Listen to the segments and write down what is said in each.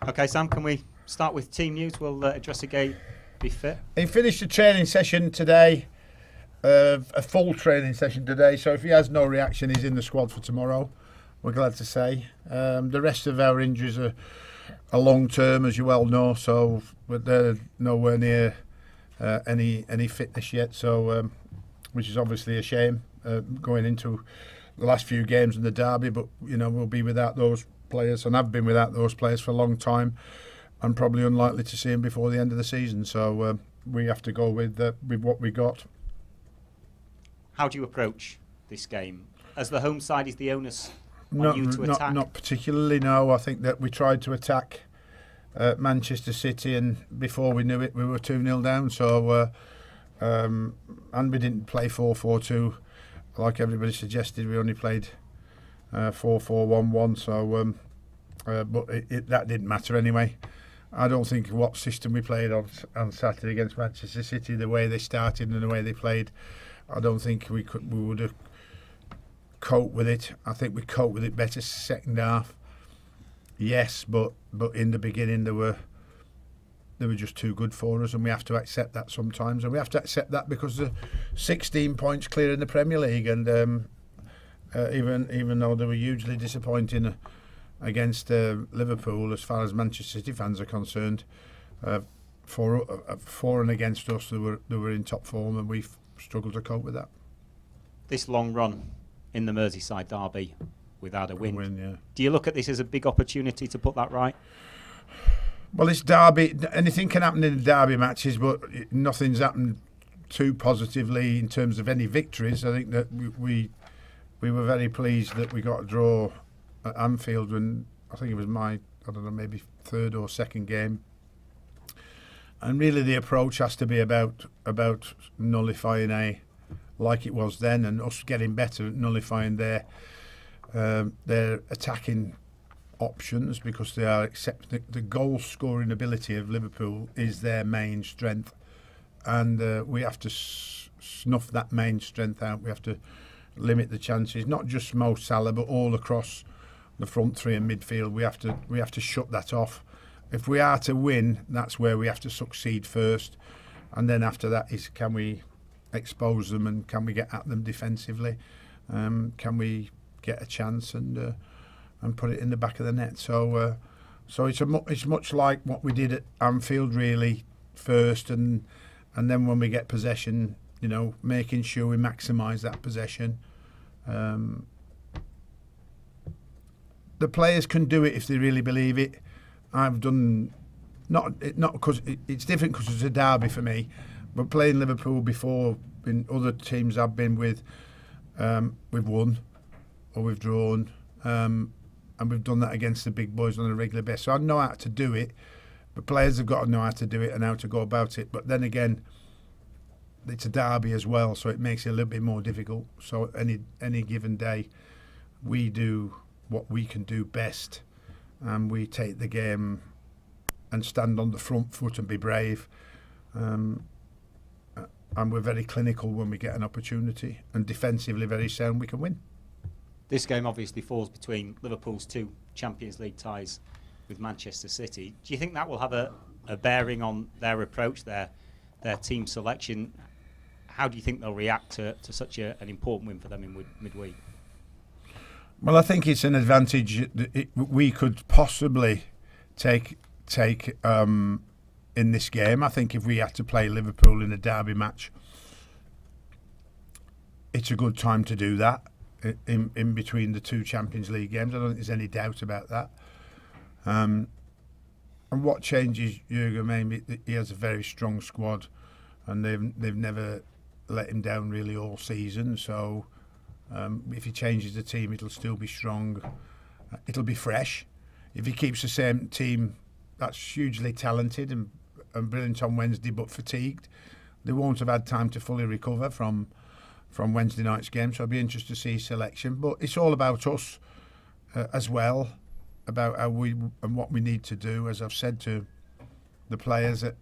Okay, Sam, can we start with team news? Will address again be fit? He finished a training session today, a full training session today, so if he has no reaction, he's in the squad for tomorrow. We're glad to say. The rest of our injuries are long term, as you well know, so they're nowhere near any fitness yet, so which is obviously a shame going into the last few games in the derby, but we'll be without those players, and I've been without those players for a long time, and probably unlikely to see them before the end of the season. So we have to go with what we got. How do you approach this game? As the home side, is the onus on you to attack? Not particularly. No, I think that we tried to attack Manchester City, and before we knew it, we were 2-0 down. So and we didn't play 4-4-2 like everybody suggested. We only played 4-4-1-1. So but that didn't matter anyway. I don't think what system we played on Saturday against Manchester City, the way they started and the way they played, I don't think we would have coped with it. I think we coped with it better second half. Yes, but in the beginning they were just too good for us, and we have to accept that sometimes. And we have to accept that because the 16 points clear in the Premier League, and even though they were hugely disappointing against Liverpool, as far as Manchester City fans are concerned, for and against us, they were in top form, and we've struggled to cope with that. This long run in the Merseyside derby without a win. Yeah. Do you look at this as a big opportunity to put that right? Well, it's derby. Anything can happen in the derby matches, but nothing's happened too positively in terms of any victories. I think that we were very pleased that we got a draw at Anfield when I think it was maybe third or second game. And really the approach has to be about nullifying like it was then, and us getting better at nullifying their attacking options, because they are the goal scoring ability of Liverpool is their main strength, and we have to snuff that main strength out. We have to limit the chances, not just Mo Salah, but all across the front three and midfield. We have to shut that off. If we are to win, that's where we have to succeed first, and then after that is, can we expose them, and can we get at them defensively? Can we get a chance and put it in the back of the net? So it's much like what we did at Anfield really first, and then when we get possession, making sure we maximise that possession. The players can do it if they really believe it. I've done not because it's different because it's a derby for me, but playing Liverpool before in other teams I've been with, we've won or we've drawn, and we've done that against the big boys on a regular basis. So I know how to do it, but players have got to know how to do it and how to go about it. But then again, it's a derby as well, so it makes it a little bit more difficult. So any given day, we do what we can do best, and we take the game and stand on the front foot and be brave. And we're very clinical when we get an opportunity, and defensively very sound. We can win. This game obviously falls between Liverpool's 2 Champions League ties with Manchester City. Do you think that will have a bearing on their approach, their team selection? How do you think they'll react to such an important win for them in midweek? Well, I think it's an advantage that we could possibly take in this game. I think if we had to play Liverpool in a derby match, it's a good time to do that in between the 2 Champions League games. I don't think there's any doubt about that. And what changes Jurgen, maybe he has a very strong squad, and they've never let him down really all season. So if he changes the team, it'll still be strong. It'll be fresh. If he keeps the same team that's hugely talented and brilliant on Wednesday but fatigued, they won't have had time to fully recover from Wednesday night's game. So I'd be interested to see his selection. But it's all about us as well, about how we and what we need to do. As I've said to the players, that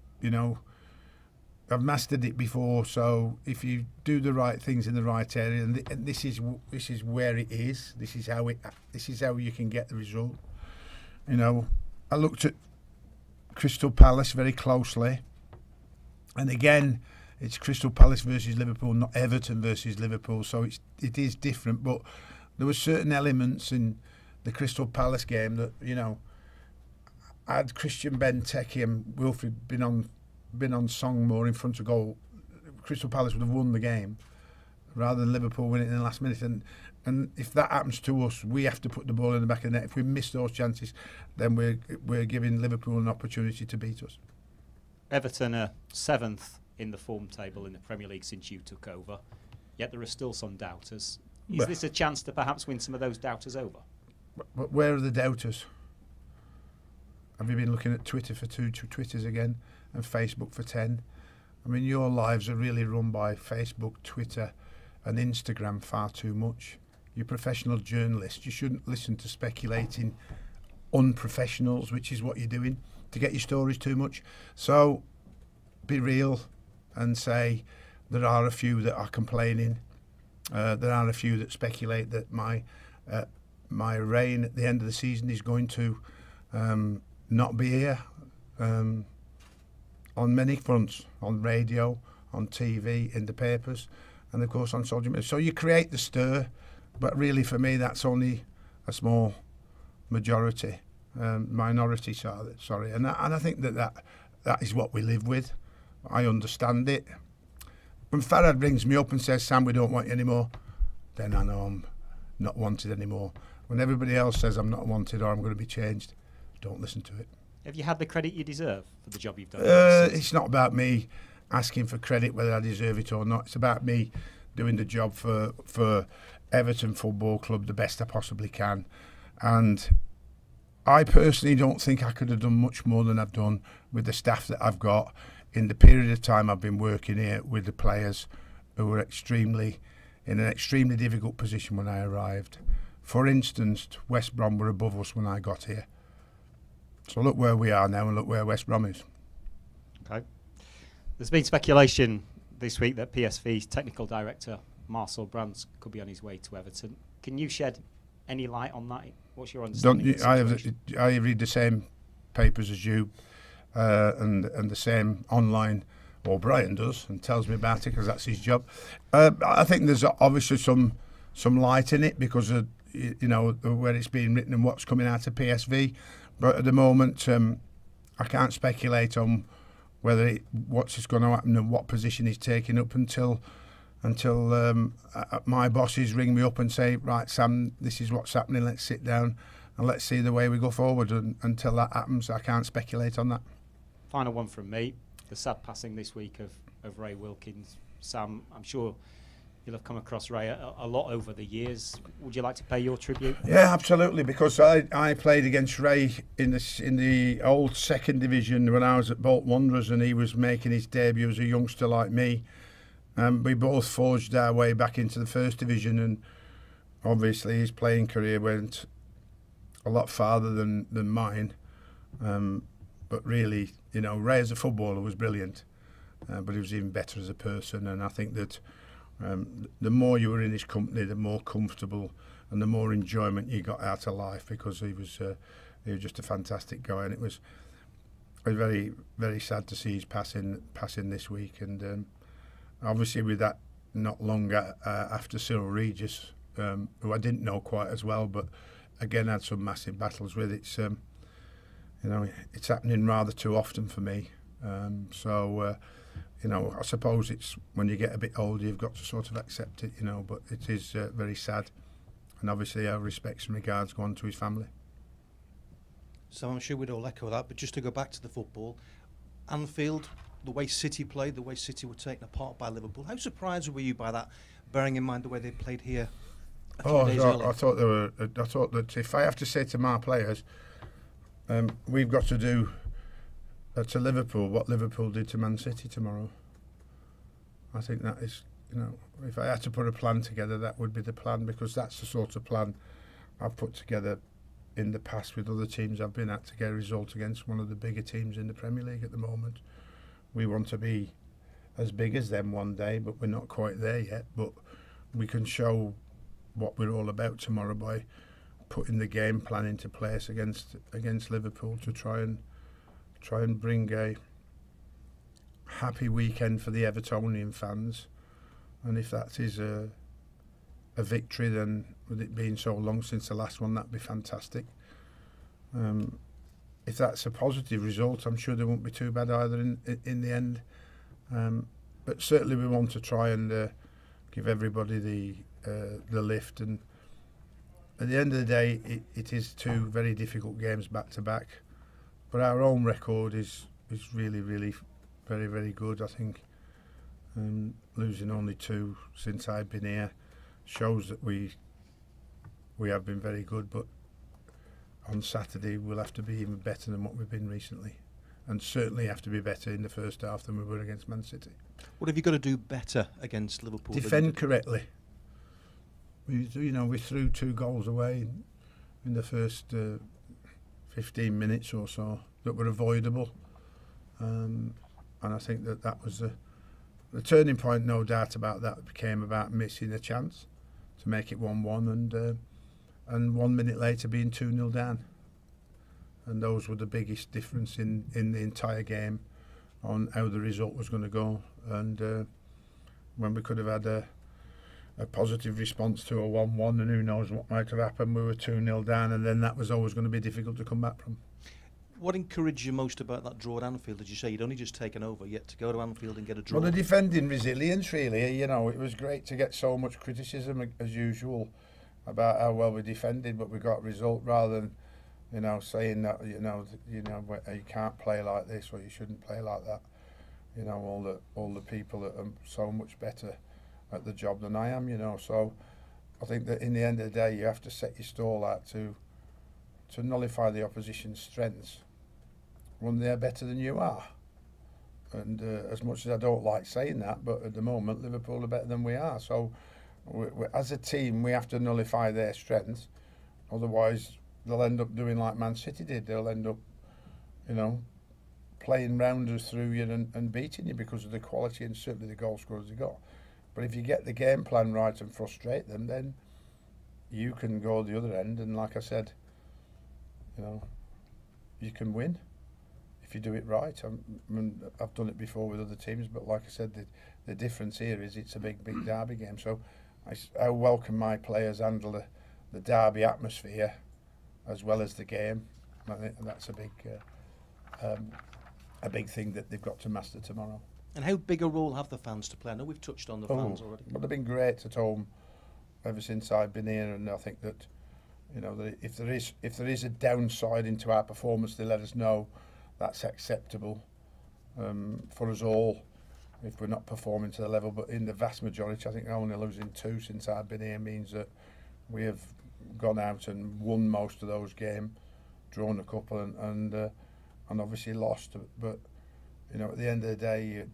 I've mastered it before. So if you do the right things in the right area, and this is where it is. This is how you can get the result. I looked at Crystal Palace very closely. And again, it's Crystal Palace versus Liverpool, not Everton versus Liverpool. So it is different. But there were certain elements in the Crystal Palace game that, you know, had Christian Benteke and Wilfred been on song more in front of goal, Crystal Palace would have won the game rather than Liverpool winning in the last minute. And if that happens to us, we have to put the ball in the back of the net. If we miss those chances, then we're giving Liverpool an opportunity to beat us. Everton are 7th in the form table in the Premier League since you took over, yet there are still some doubters. Is this a chance to perhaps win some of those doubters over? But where are the doubters? Have you been looking at Twitter for 2 Twitters again and Facebook for 10? I mean, your lives are really run by Facebook, Twitter and Instagram far too much. You're professional journalists. You shouldn't listen to speculating unprofessionals, which is what you're doing, to get your stories too much. So be real and say there are a few that are complaining. There are a few that speculate that my reign at the end of the season is going to not be here on many fronts, on radio, on TV, in the papers, and of course on social media. So you create the stir, but really for me that's only a small minority, sorry. And I think that is what we live with. I understand it. When Farhad rings me up and says, Sam, we don't want you anymore, then I know I'm not wanted anymore. When everybody else says I'm not wanted or I'm going to be changed, don't listen to it. Have you had the credit you deserve for the job you've done? It's not about me asking for credit whether I deserve it or not. It's about me doing the job for Everton Football Club the best I possibly can. And I personally don't think I could have done much more than I've done with the staff that I've got in the period of time I've been working here with the players who were in an extremely difficult position when I arrived. For instance, West Brom were above us when I got here. So look where we are now and look where West Brom is. Okay. There's been speculation this week that PSV's technical director, Marcel Brands, could be on his way to Everton. Can you shed any light on that? What's your understanding? I read the same papers as you and the same online, or Brian does, and tells me about it because that's his job. I think there's obviously some light in it because of, you know, where it's being written and what's coming out of PSV. But at the moment, I can't speculate on what's going to happen and what position he's taking up until my bosses ring me up and say, right, Sam, this is what's happening. Let's sit down and let's see the way we go forward. And until that happens, I can't speculate on that. Final one from me: the sad passing this week of Ray Wilkins. Sam, I'm sure you'll have come across Ray a lot over the years. Would you like to pay your tribute? Yeah, absolutely, because I played against Ray in the old second division when I was at Bolton Wanderers and he was making his debut as a youngster like me. We both forged our way back into the first division, and obviously his playing career went a lot farther than mine. But really, you know, Ray as a footballer was brilliant, but he was even better as a person, and I think that the more you were in his company, the more comfortable and the more enjoyment you got out of life, because he was just a fantastic guy, and it was very, very sad to see his passing this week. And obviously with that not long after Cyril Regis, who I didn't know quite as well, but again had some massive battles with. It's you know, it's happening rather too often for me. You know, I suppose it's when you get a bit older, you've got to sort of accept it, you know, but it is very sad. And obviously our respects and regards go on to his family. So I'm sure we'd all echo that, but just to go back to the football, Anfield, the way City played, the way City were taken apart by Liverpool, how surprised were you by that, bearing in mind the way they played here a few days earlier? I thought that if I have to say to my players, we've got to do to Liverpool what Liverpool did to Man City tomorrow. I think that is, you know, if I had to put a plan together, that would be the plan, because that's the sort of plan I've put together in the past with other teams I've been at to get a result against one of the bigger teams in the Premier League at the moment. We want to be as big as them one day, but we're not quite there yet. But we can show what we're all about tomorrow by putting the game plan into place against Liverpool to try and try and bring a happy weekend for the Evertonian fans, and if that is a victory, then with it being so long since the last one, that'd be fantastic. If that's a positive result, I'm sure they won't be too bad either in the end. But certainly we want to try and give everybody the lift, and at the end of the day it is two very difficult games back to back, but our own record is really very, very good. I think losing only 2 since I've been here shows that we have been very good, but on Saturday we'll have to be even better than what we've been recently, and certainly have to be better in the first half than we were against Man City. What have you got to do better against Liverpool? Defend correctly. We threw 2 goals away in the first 15 minutes or so that were avoidable, and I think that was the turning point. No doubt about that. It became about missing a chance to make it 1-1, and 1 minute later being 2-0 down, and those were the biggest difference in the entire game on how the result was going to go. And when we could have had a positive response to a 1-1, and who knows what might have happened, we were 2-0 down, and then that was always going to be difficult to come back from. What encouraged you most about that draw at Anfield? As you say, you'd only just taken over, yet to go to Anfield and get a draw. Well, the defending resilience, really. It was great to get so much criticism as usual about how well we defended, but we got a result, rather than saying that you can't play like this or you shouldn't play like that. All the people that are so much better at the job than I am. So I think that in the end of the day, you have to set your stall out to nullify the opposition's strengths when they're better than you are. And as much as I don't like saying that, but at the moment Liverpool are better than we are. So as a team, we have to nullify their strengths. Otherwise, they'll end up doing like Man City did. They'll end up, playing rounders through you and beating you because of the quality and certainly the goal scorers they got. But if you get the game plan right and frustrate them, then you can go the other end. And like I said, you can win if you do it right. I've done it before with other teams, but like I said, the difference here is it's a big derby game. So I welcome my players handle the derby atmosphere as well as the game. And I think that's a big thing that they've got to master tomorrow. And how big a role have the fans to play? I know we've touched on the fans already. But they've been great at home ever since I've been here, and I think that that if there is a downside into our performance, they let us know. That's acceptable for us all if we're not performing to the level. But in the vast majority, I think only losing 2 since I've been here means that we have gone out and won most of those games, drawn a couple, and obviously lost. But at the end of the day,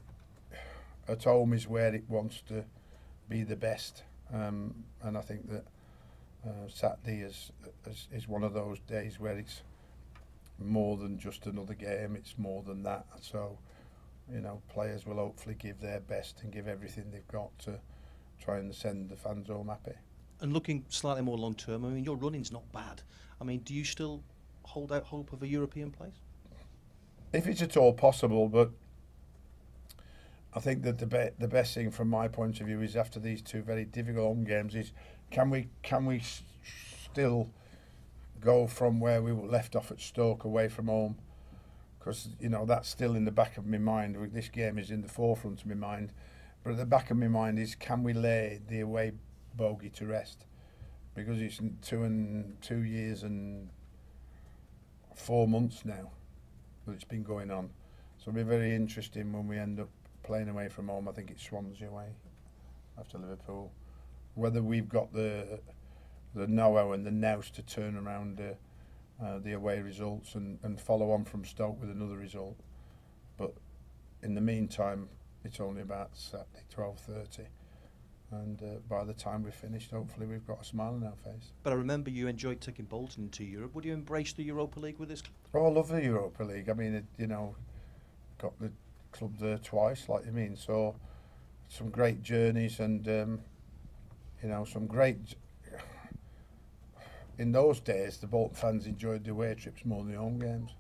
at home is where it wants to be the best, and I think that Saturday is one of those days where it's more than just another game. It's more than that. So players will hopefully give their best and give everything they've got to try and send the fans home happy. And looking slightly more long term, I mean, your running's not bad. I mean, do you still hold out hope of a European place? If it's at all possible, but I think that the best thing from my point of view is after these 2 very difficult home games is can we still go from where we were left off at Stoke away from home, because that's still in the back of my mind. This game is in the forefront of my mind, but at the back of my mind is can we lay the away bogey to rest, because it's 2 years and 4 months now that it's been going on. So it'll be very interesting when we end up playing away from home. I think it's Swansea away after Liverpool, whether we've got the know-how and the nous to turn around the away results and follow on from Stoke with another result. But in the meantime, it's only about Saturday 12:30, and by the time we've finished, hopefully we've got a smile on our face. But I remember you enjoyed taking Bolton into Europe. Would you embrace the Europa League with this club? Oh, I love the Europa League. I mean, got the club there twice, like you mean. So some great journeys and some great. In those days, the Bolton fans enjoyed the away trips more than the home games.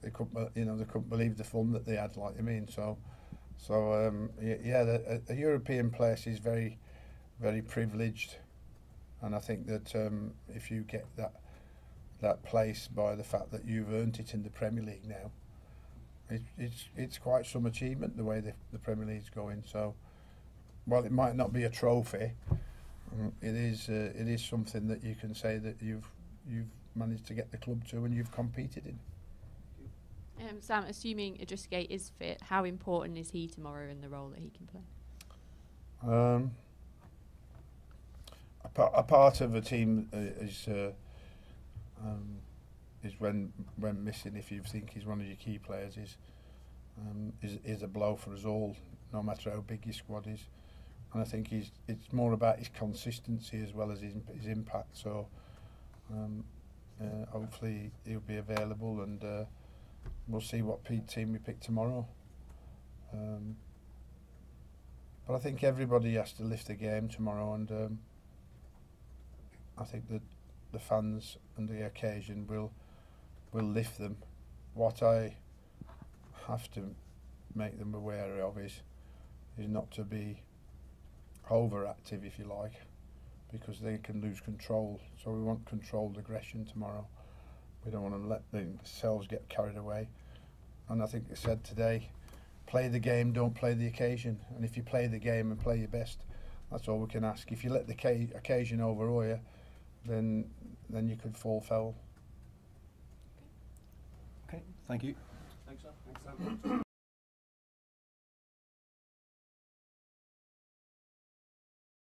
they couldn't believe the fun that they had. Like I mean, so a European place is very, very privileged, and I think that if you get that place by the fact that you've earned it in the Premier League now, it's quite some achievement the way the Premier League's going. So, while it might not be a trophy, it is something that you can say that you've managed to get the club to and you've competed in. Sam, assuming Adriskate is fit, how important is he tomorrow in the role that he can play? A part of a team is when missing. If you think he's one of your key players, is a blow for us all, no matter how big your squad is. And I think it's more about his consistency as well as his impact. So hopefully he'll be available, and we'll see what team we pick tomorrow. But I think everybody has to lift the game tomorrow, and I think that the fans and the occasion will lift them. What I have to make them aware of is not to be overactive, if you like, because they can lose control. So we want controlled aggression tomorrow. We don't want to let themselves get carried away. And I think they said today, play the game, don't play the occasion. And if you play the game and play your best, that's all we can ask. If you let the occasion overawe you, then you could fall foul. Okay, thank you. Thanks, Sam.